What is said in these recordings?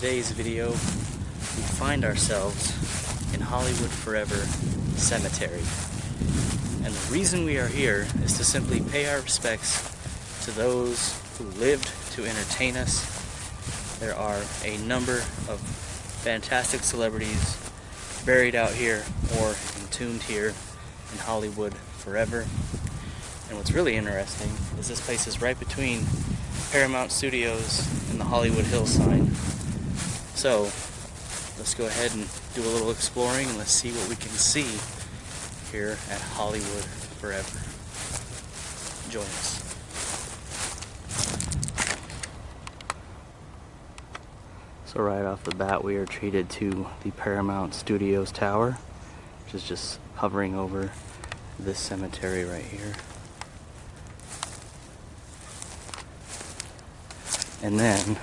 today's video, we find ourselves in Hollywood Forever Cemetery. And the reason we are here is to simply pay our respects to those who lived to entertain us. There are a number of fantastic celebrities buried out here or entombed here in Hollywood Forever. And what's really interesting is this place is right between Paramount Studios and the Hollywood Hills sign. So let's go ahead and do a little exploring and let's see what we can see here at Hollywood Forever. Join us. So right off the bat we are treated to the Paramount Studios tower, which is just hovering over this cemetery right here. And then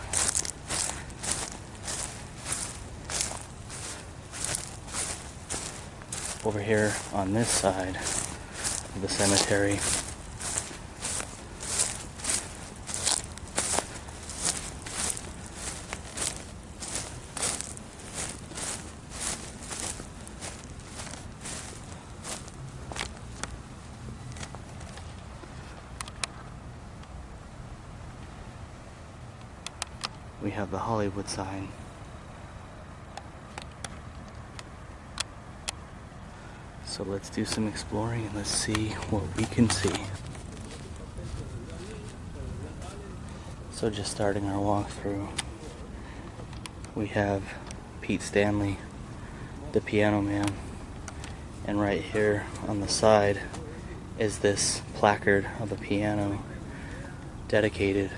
over here on this side of the cemetery, we have the Hollywood sign. So let's do some exploring and let's see what we can see. So just starting our walkthrough, we have Pete Stanley, the piano man, and right here on the side is this placard of a piano dedicated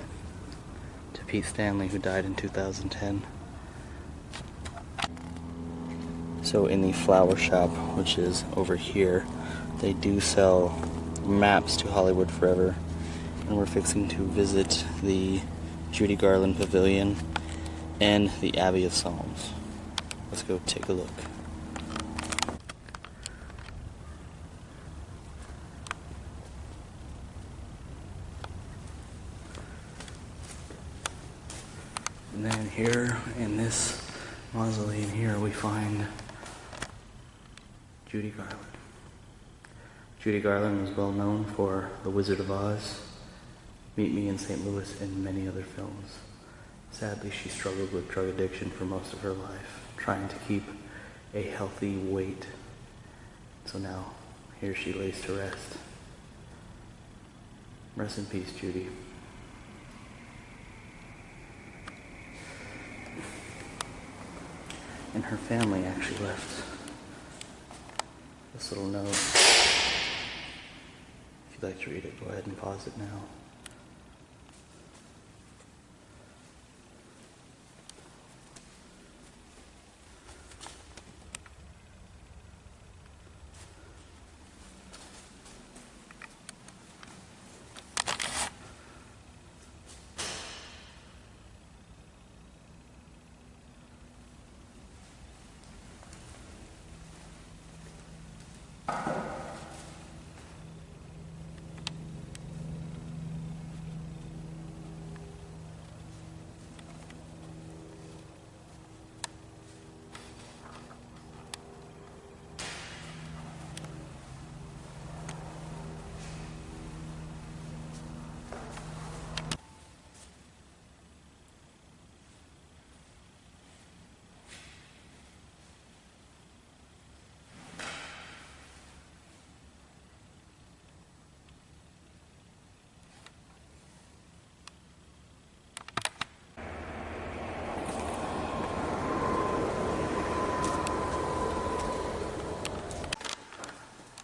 to Pete Stanley, who died in 2010. So in the flower shop, which is over here, they do sell maps to Hollywood Forever, and we're fixing to visit the Judy Garland Pavilion and the Abbey of Psalms. Let's go take a look. And then here in this mausoleum here we find Judy Garland. Judy Garland was well known for The Wizard of Oz, Meet Me in St. Louis, and many other films. Sadly, she struggled with drug addiction for most of her life, trying to keep a healthy weight. So now, here she lays to rest. Rest in peace, Judy. And her family actually left this little note. If you'd like to read it, go ahead and pause it now.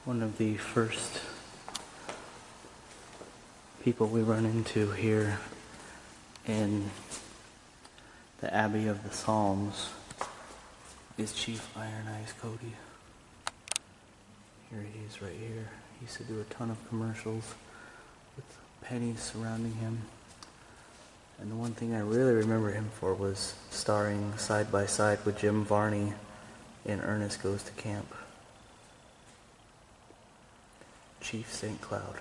One of the first people we run into here in the Abbey of the Psalms is Chief Iron Eyes Cody. Here he is right here. He used to do a ton of commercials with pennies surrounding him. And the one thing I really remember him for was starring side by side with Jim Varney in Ernest Goes to Camp. Chief St. Cloud.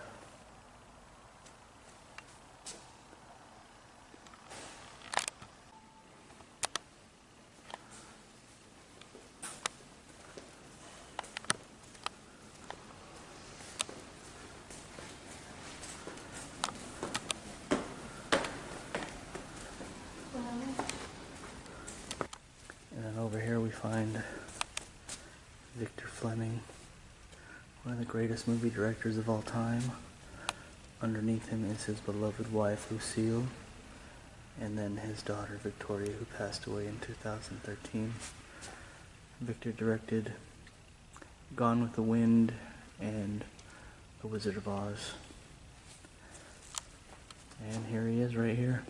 One of the greatest movie directors of all time. Underneath him is his beloved wife, Lucille, and then his daughter, Victoria, who passed away in 2013. Victor directed Gone with the Wind and The Wizard of Oz. And here he is right here.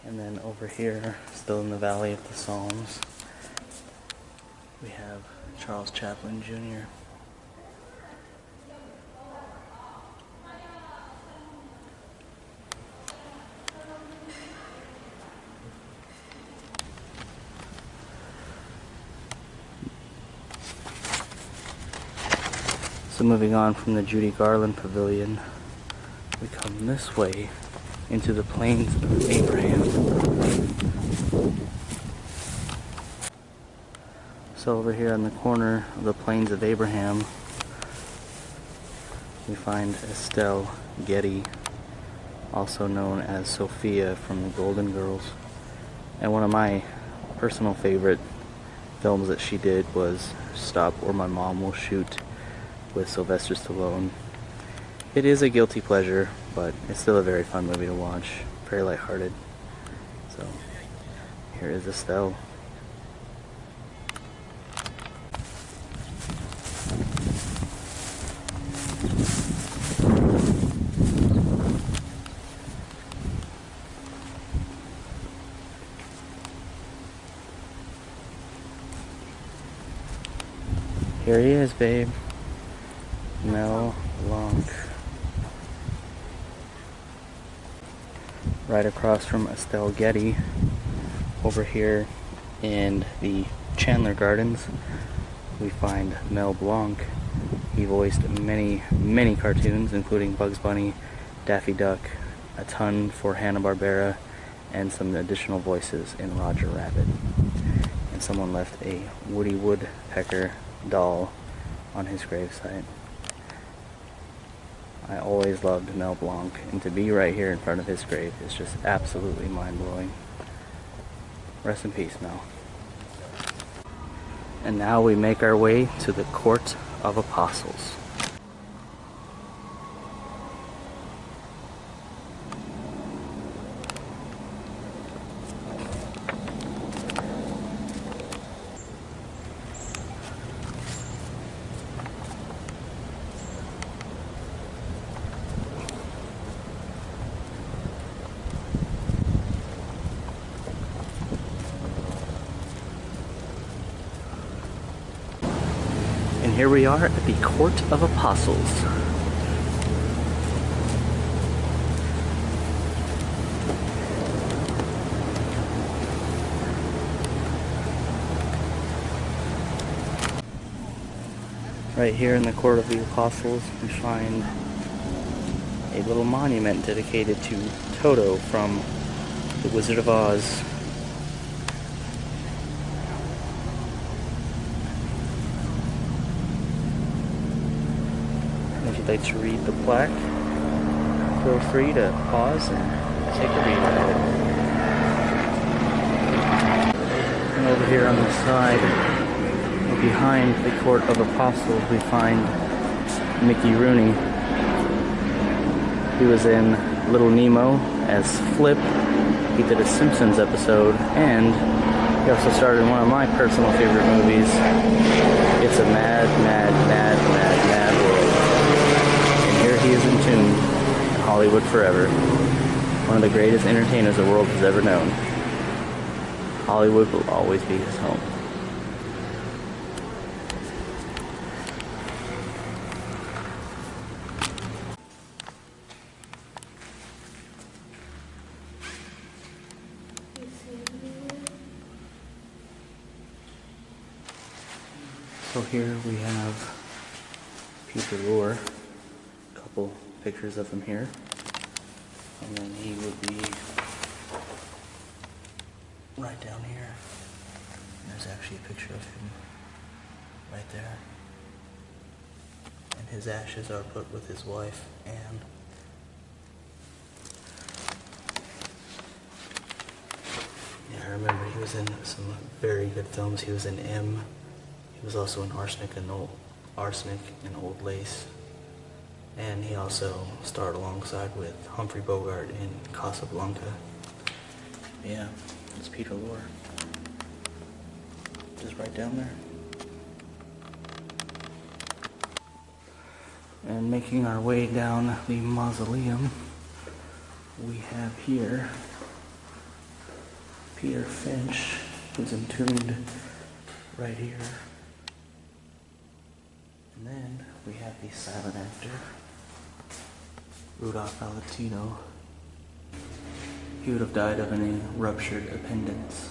And then over here, still in the Valley of the Psalms, we have Charles Chaplin Jr. So moving on from the Judy Garland Pavilion, we come this way into the Plains of Abraham. So over here on the corner of the Plains of Abraham, we find Estelle Getty, also known as Sophia from the Golden Girls. And one of my personal favorite films that she did was Stop or My Mom Will Shoot with Sylvester Stallone. It is a guilty pleasure, but it's still a very fun movie to watch. Very lighthearted. So, here is Estelle. Here he is, babe. Mel Blanc. Right across from Estelle Getty, over here in the Chandler Gardens, we find Mel Blanc. He voiced many cartoons, including Bugs Bunny, Daffy Duck, a ton for Hanna-Barbera, and some additional voices in Roger Rabbit. And someone left a Woody Woodpecker doll on his gravesite. I always loved Mel Blanc, and to be right here in front of his grave is just absolutely mind-blowing. Rest in peace, Mel. And now we make our way to the Court of Apostles. And here we are at the Court of Apostles. Right here in the Court of the Apostles, we find a little monument dedicated to Toto from The Wizard of Oz. If you'd like to read the plaque, feel free to pause and take a read of it. And over here on the side, behind the Court of Apostles, we find Mickey Rooney. He was in Little Nemo as Flip. He did a Simpsons episode, and he also starred in one of my personal favorite movies, It's a Mad, Mad, Mad, Mad, Mad World. And here he is entombed in Hollywood forever. One of the greatest entertainers the world has ever known. Hollywood will always be his home. So here we have Peter Lorre, a couple pictures of him here. And then he would be right down here. There's actually a picture of him right there. And his ashes are put with his wife, Anne. Yeah, I remember he was in some very good films. He was in M. He was also in Arsenic and Old Lace. And he also starred alongside with Humphrey Bogart in Casablanca. Yeah, it's Peter Lorre. Just right down there. And making our way down the mausoleum, we have here Peter Finch, who's entombed right here. And then we have the silent actor, Rudolph Valentino. He would have died of a ruptured appendix.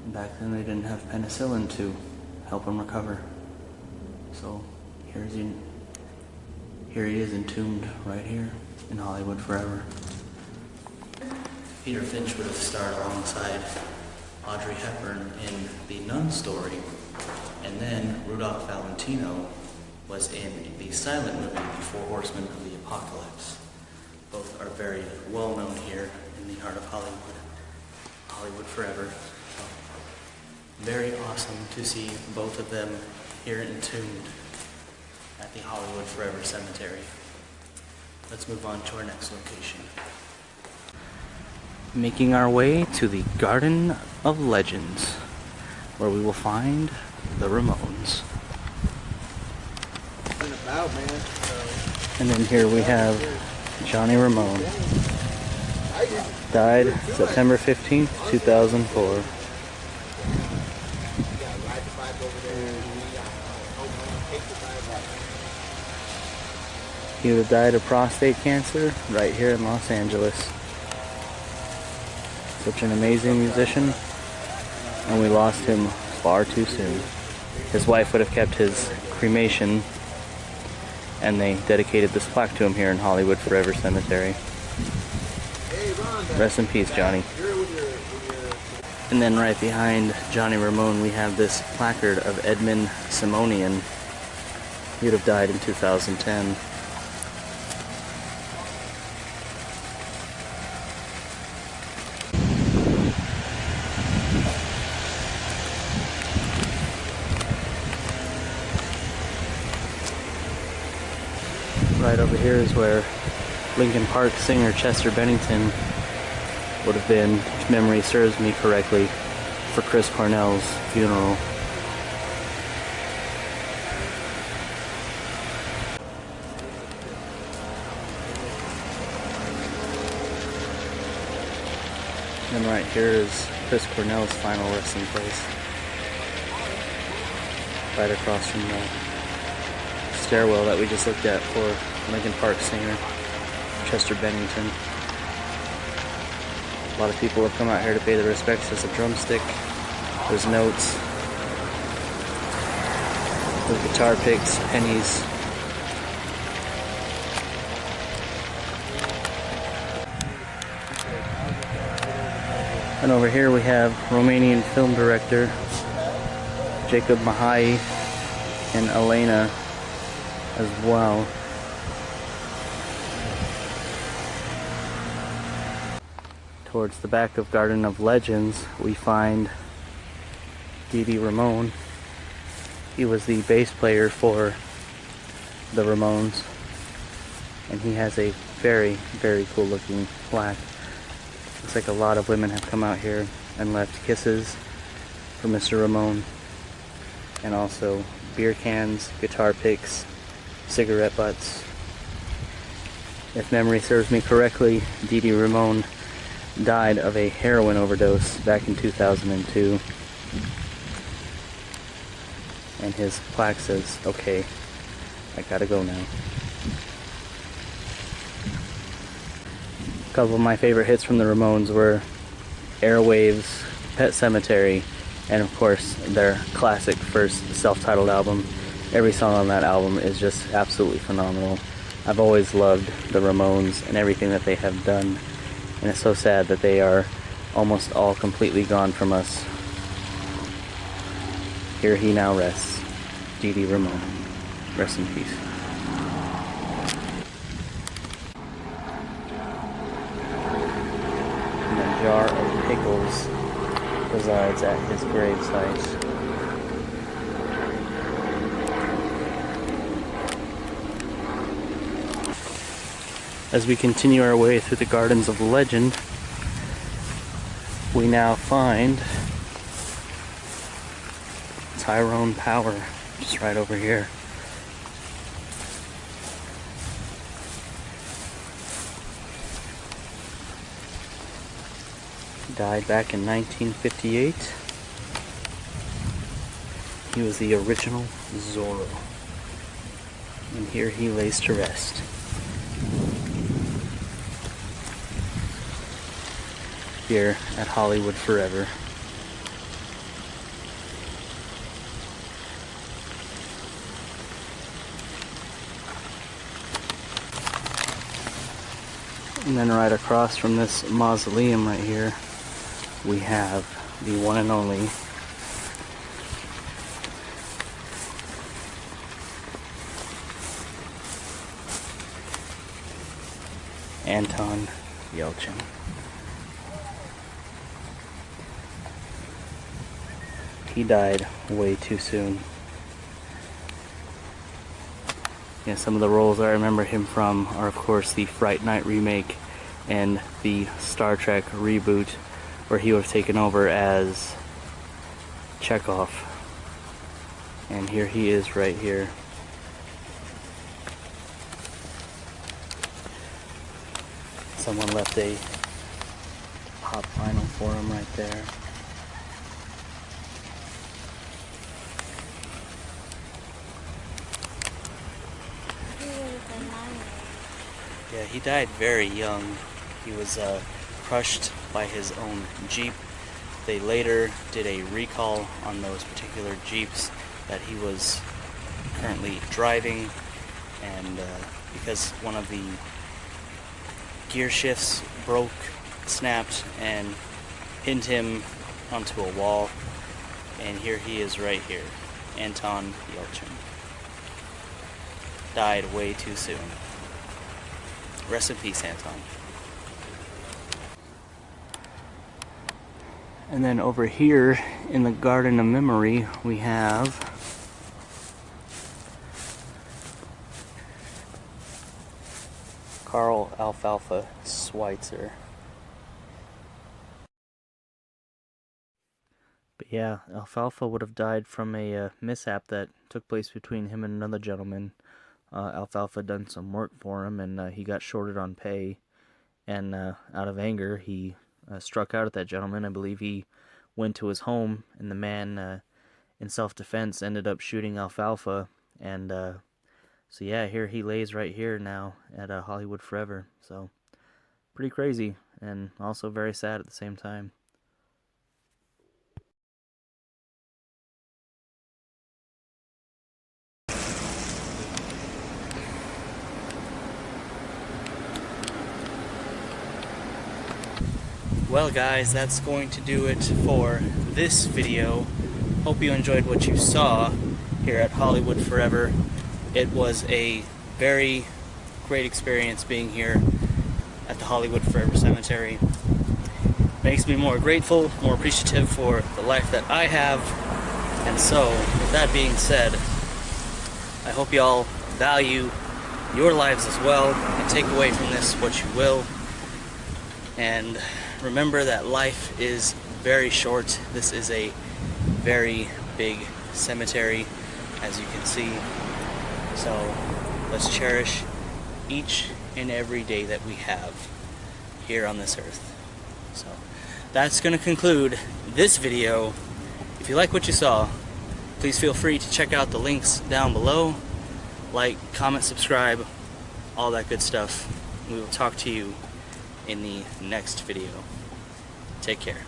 Back then they didn't have penicillin to help him recover. So here he is entombed right here in Hollywood forever. Peter Finch would have starred alongside Audrey Hepburn in The Nun Story. And then Rudolph Valentino was in the silent movie, The Four Horsemen of the Apocalypse. Both are very well known here in the heart of Hollywood. Hollywood forever. So, very awesome to see both of them here entombed at the Hollywood Forever Cemetery. Let's move on to our next location. Making our way to the Garden of Legends, where we will find the Ramones. And then here we have Johnny Ramone. Died September 15th, 2004. He would have died of prostate cancer right here in Los Angeles. Such an amazing musician, and we lost him far too soon. His wife would have kept his cremation, and they dedicated this plaque to him here in Hollywood Forever Cemetery. Rest in peace, Johnny. And then right behind Johnny Ramone, we have this placard of Edmund Simonian. He would have died in 2010. Right over here is where Linkin Park singer Chester Bennington would have been, if memory serves me correctly, for Chris Cornell's funeral. And right here is Chris Cornell's final resting place. Right across from the stairwell that we just looked at for Linkin Park singer Chester Bennington. A lot of people have come out here to pay their respects. There's a drumstick, there's notes, there's guitar picks, pennies. And over here we have Romanian film director Jacob Mihai and Elena as well. Towards the back of Garden of Legends, we find Dee Ramone. He was the bass player for the Ramones, and he has a very, very cool looking plaque. Looks like a lot of women have come out here and left kisses for Mr. Ramone, and also beer cans, guitar picks, cigarette butts. If memory serves me correctly, Dee Ramone died of a heroin overdose back in 2002. And his plaque says, "Okay, I gotta go now." A couple of my favorite hits from the Ramones were Airwaves, Pet Sematary, and of course their classic first self-titled album. Every song on that album is just absolutely phenomenal. I've always loved the Ramones and everything that they have done, and it's so sad that they are almost all completely gone from us. Here he now rests, Judy Ramone. Rest in peace. And a jar of pickles resides at his gravesite. As we continue our way through the Gardens of Legend, we now find Tyrone Power, just right over here. He died back in 1958. He was the original Zorro. And here he lays to rest. Here at Hollywood Forever. And then right across from this mausoleum right here, we have the one and only Anton Yelchin. He died way too soon. Yeah, some of the roles I remember him from are, of course, the Fright Night remake and the Star Trek reboot, where he would have taken over as Chekhov. And here he is right here. Someone left a pop vinyl for him right there. Yeah, he died very young. He was crushed by his own Jeep. They later did a recall on those particular Jeeps that he was currently driving, and because one of the gear shifts broke, snapped, and pinned him onto a wall. And here he is right here, Anton Yelchin. Died way too soon. Rest in peace, Anton. And then over here in the Garden of Memory, we have Carl Alfalfa Switzer. But yeah, Alfalfa would have died from a mishap that took place between him and another gentleman. Alfalfa done some work for him, and he got shorted on pay, and out of anger he struck out at that gentleman. I believe he went to his home, and the man in self-defense ended up shooting Alfalfa, and so yeah, here he lays right here now at Hollywood Forever. So pretty crazy, and also very sad at the same time. Well guys, that's going to do it for this video. Hope you enjoyed what you saw here at Hollywood Forever. It was a very great experience being here at the Hollywood Forever Cemetery. Makes me more grateful, more appreciative for the life that I have. And so, with that being said, I hope you all value your lives as well and take away from this what you will. And remember that life is very short. This is a very big cemetery, as you can see. So let's cherish each and every day that we have here on this earth. So that's going to conclude this video. If you like what you saw, please feel free to check out the links down below. Like, comment, subscribe, all that good stuff. We will talk to you in the next video. Take care.